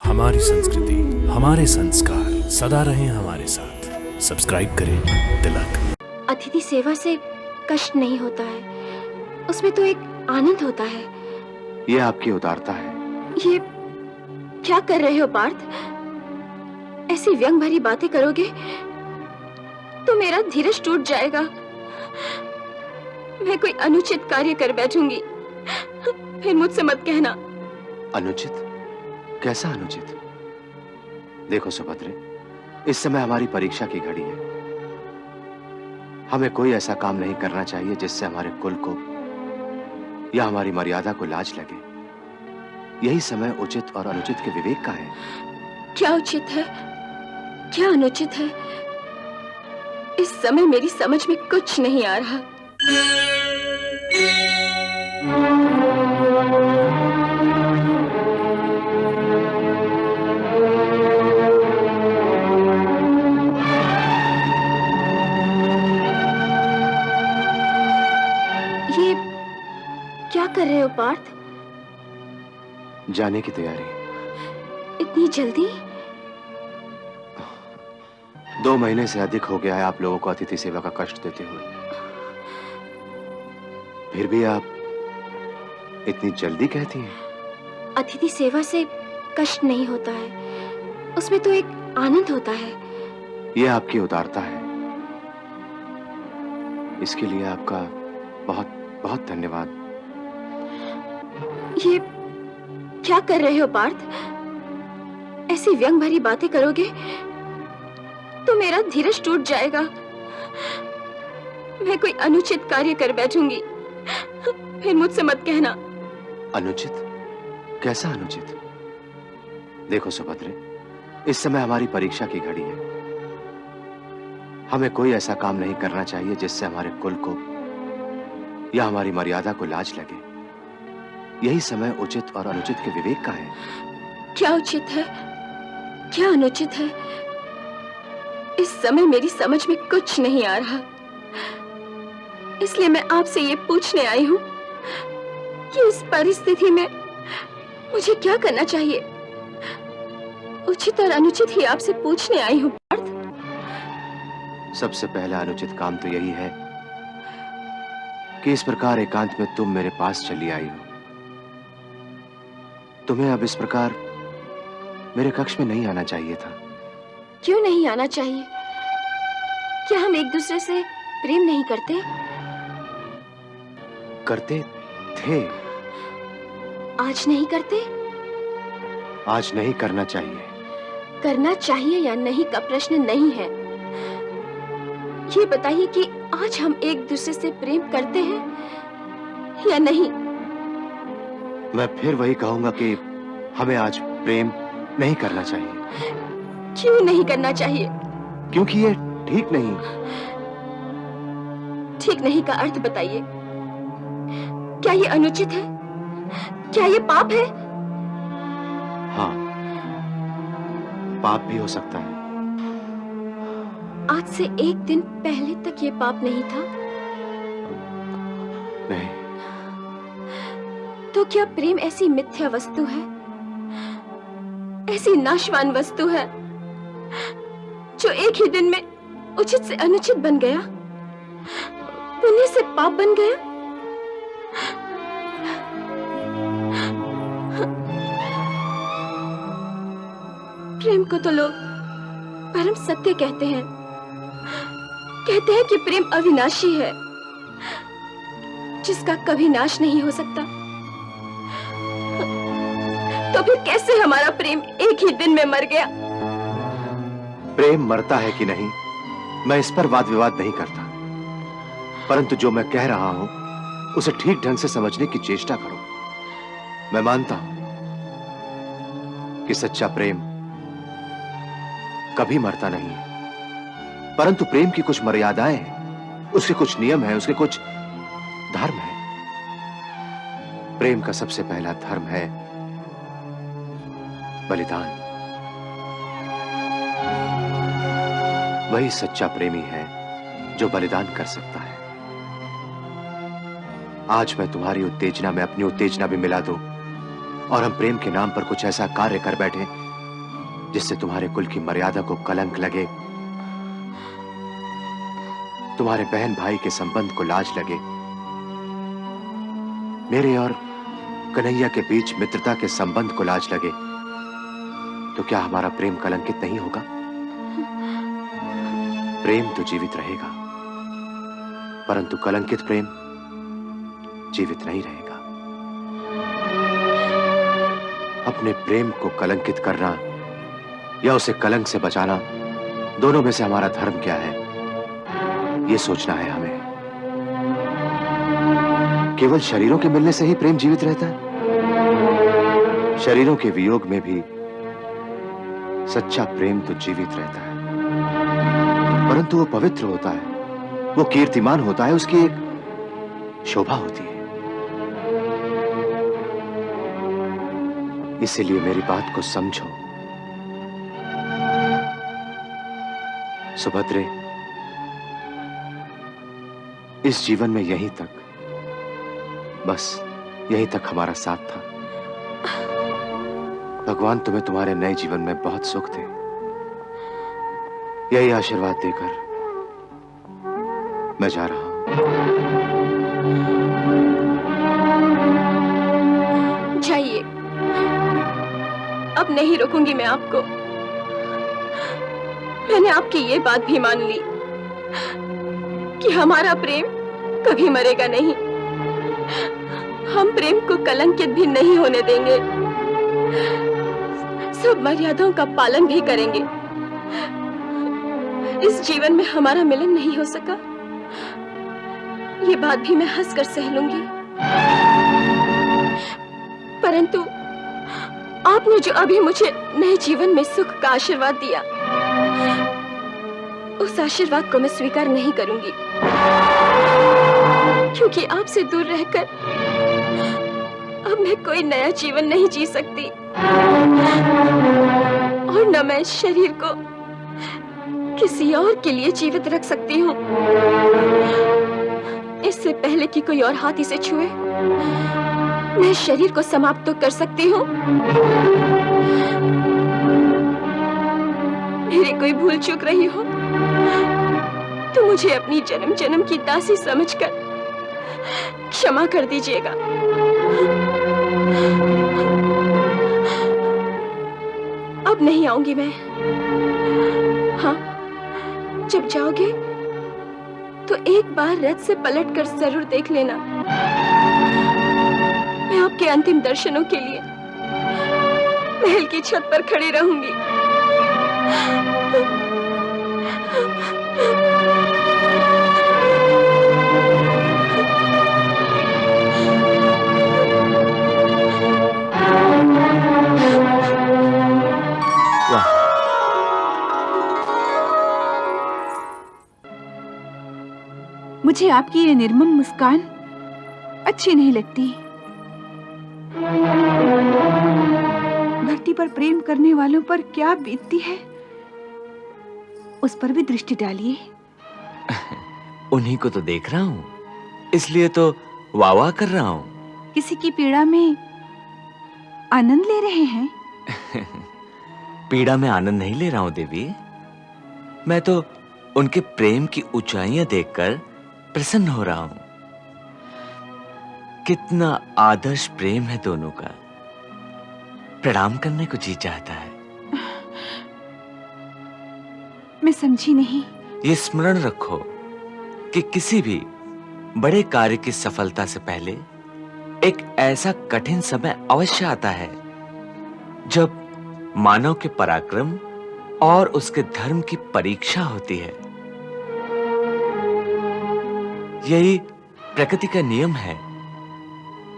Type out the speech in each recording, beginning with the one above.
हमारी संस्कृति, हमारे संस्कार सदा रहें हमारे साथ। सब्सक्राइब करें तिलक। अतिथि सेवा से कष्ट नहीं होता है, उसमें तो एक आनंद होता है। ये आपकी उदारता है। ये क्या कर रहे हो पार्थ? ऐसी व्यंग भरी बातें करोगे तो मेरा धीरज टूट जाएगा। मैं कोई अनुचित कार्य कर बैठूंगी, फिर मुझसे मत कहना। अनुचित? कैसा अनुचित? देखो सुभद्रे, इस समय हमारी परीक्षा की घड़ी है। हमें कोई ऐसा काम नहीं करना चाहिए जिससे हमारे कुल को या हमारी मर्यादा को लाज लगे। यही समय उचित और अनुचित के विवेक का है। क्या उचित है, क्या अनुचित है, इस समय मेरी समझ में कुछ नहीं आ रहा। ये क्या कर रहे हो पार्थ? जाने की तैयारी। इतनी जल्दी? 2 महीने से अधिक हो गया है आप लोगों को अतिथि सेवा का कष्ट देते हुए। फिर भी आप इतनी जल्दी कहती हैं। अतिथि सेवा से कष्ट नहीं होता है, उसमें तो एक आनंद होता है। ये आपकी उदारता है। इसके लिए आपका बहुत बहुत धन्यवाद। ये क्या कर रहे हो पार्थ? ऐसी व्यंग भरी बातें करोगे तो मेरा धीरज टूट जाएगा। मैं कोई अनुचित कार्य कर बैठूंगी, फिर मुझसे मत कहना। अनुचित? कैसा अनुचित? देखो सुभद्रे, इस समय हमारी परीक्षा की घड़ी है। हमें कोई ऐसा काम नहीं करना चाहिए जिससे हमारे कुल को या हमारी मर्यादा को लाज लगे। यही समय उचित और अनुचित के विवेक का है। क्या उचित है, क्या अनुचित है, इस समय मेरी समझ में कुछ नहीं आ रहा। इसलिए मैं आपसे ये पूछने आई हूँ कि इस परिस्थिति में मुझे क्या करना चाहिए। उचित और अनुचित ही आपसे पूछने आई हूँ पार्थ। सबसे पहला अनुचित काम तो यही है कि इस प्रकार एकांत में तुम मेरे पास चली आई हो। तुम्हें अब इस प्रकार मेरे कक्ष में नहीं आना चाहिए था। क्यों नहीं आना चाहिए? क्या हम एक दूसरे से प्रेम नहीं करते? करते थे। आज नहीं करते? आज नहीं करना चाहिए। करना चाहिए या नहीं का प्रश्न नहीं है। ये बताइए कि आज हम एक दूसरे से प्रेम करते हैं या नहीं? मैं फिर वही कहूंगा कि हमें आज प्रेम नहीं करना चाहिए। क्यों नहीं करना चाहिए? क्योंकि ये ठीक नहीं। ठीक नहीं का अर्थ बताइए। क्या ये अनुचित है? क्या ये पाप है? हाँ, पाप भी हो सकता है। आज से एक दिन पहले तक ये पाप नहीं था। नहीं। तो क्या प्रेम ऐसी मिथ्या वस्तु है, ऐसी नाशवान वस्तु है जो एक ही दिन में उचित से अनुचित बन गया, पुण्य से पाप बन गया? प्रेम को तो लोग परम सत्य कहते हैं। कहते हैं कि प्रेम अविनाशी है, जिसका कभी नाश नहीं हो सकता। तो फिर कैसे हमारा प्रेम एक ही दिन में मर गया? प्रेम मरता है कि नहीं, मैं इस पर वाद विवाद नहीं करता, परंतु जो मैं कह रहा हूं उसे ठीक ढंग से समझने की चेष्टा करो। मैं मानता हूं कि सच्चा प्रेम कभी मरता नहीं है, परंतु प्रेम की कुछ मर्यादाएं हैं, उसके कुछ नियम हैं, उसके कुछ धर्म हैं। प्रेम का सबसे पहला धर्म है बलिदान। वही सच्चा प्रेमी है जो बलिदान कर सकता है। आज मैं तुम्हारी उत्तेजना में अपनी उत्तेजना भी मिला दूं और हम प्रेम के नाम पर कुछ ऐसा कार्य कर बैठे जिससे तुम्हारे कुल की मर्यादा को कलंक लगे, तुम्हारे बहन भाई के संबंध को लाज लगे, मेरे और कन्हैया के बीच मित्रता के संबंध को लाज लगे, तो क्या हमारा प्रेम कलंकित नहीं होगा? प्रेम तो जीवित रहेगा, परंतु कलंकित प्रेम जीवित नहीं रहेगा। अपने प्रेम को कलंकित करना या उसे कलंक से बचाना, दोनों में से हमारा धर्म क्या है, ये सोचना है हमें। केवल शरीरों के मिलने से ही प्रेम जीवित रहता है? शरीरों के वियोग में भी सच्चा प्रेम तो जीवित रहता है, परंतु वो पवित्र होता है, वो कीर्तिमान होता है, उसकी एक शोभा होती है। इसीलिए मेरी बात को समझो सुभद्रे। इस जीवन में यहीं तक, बस यहीं तक हमारा साथ था। भगवान तुम्हें तुम्हारे नए जीवन में बहुत सुख दे, यही आशीर्वाद देकर मैं जा रहा हूं। जाइए, अब नहीं रोकूंगी मैं आपको। मैंने आपकी ये बात भी मान ली कि हमारा प्रेम कभी मरेगा नहीं। हम प्रेम को कलंकित भी नहीं होने देंगे, सब मर्यादाओं का पालन भी करेंगे। इस जीवन में हमारा मिलन नहीं हो सका, ये बात भी मैं हंसकर सह लूंगी, परंतु आपने जो अभी मुझे नए जीवन में सुख का आशीर्वाद दिया, उस आशीर्वाद को मैं स्वीकार नहीं करूंगी, क्योंकि आपसे दूर रहकर अब मैं कोई नया जीवन नहीं जी सकती, और न मैं इस शरीर को किसी और के लिए जीवित रख सकती हूँ। इससे पहले कि कोई और हाथ इसे छुए, मैं शरीर को समाप्त तो कर सकती हूँ। मेरी कोई भूल चूक रही हो तो मुझे अपनी जन्म जन्म की दासी समझकर क्षमा कर दीजिएगा। अब नहीं आऊंगी मैं। हाँ, जब जाओगे तो एक बार रथ से पलटकर जरूर देख लेना। मैं आपके अंतिम दर्शनों के लिए महल की छत पर खड़ी रहूंगी। मुझे आपकी ये निर्मम मुस्कान अच्छी नहीं लगती। धरती पर प्रेम करने वालों पर क्या बीतती है, उस पर भी दृष्टि डालिए। उन्हीं को तो देख रहा हूँ, इसलिए तो वाह वाह कर रहा हूँ। किसी की पीड़ा में आनंद ले रहे हैं? पीड़ा में आनंद नहीं ले रहा हूँ देवी, मैं तो उनके प्रेम की ऊंचाइयां देखकर प्रसन्न हो रहा हूं। कितना आदर्श प्रेम है दोनों का, प्रणाम करने को जी चाहता है। मैं समझी नहीं। ये स्मरण रखो कि किसी भी बड़े कार्य की सफलता से पहले एक ऐसा कठिन समय अवश्य आता है जब मानव के पराक्रम और उसके धर्म की परीक्षा होती है। यही प्रकृति का नियम है।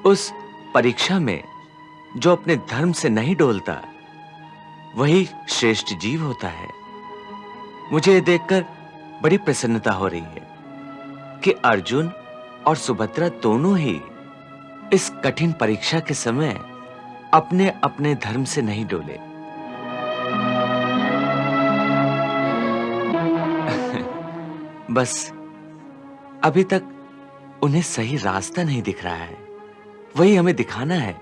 उस परीक्षा में जो अपने धर्म से नहीं डोलता, वही श्रेष्ठ जीव होता है। मुझे ये देखकर बड़ी प्रसन्नता हो रही है कि अर्जुन और सुभद्रा दोनों ही इस कठिन परीक्षा के समय अपने अपने धर्म से नहीं डोले। बस अभी तक उन्हें सही रास्ता नहीं दिख रहा है, वही हमें दिखाना है।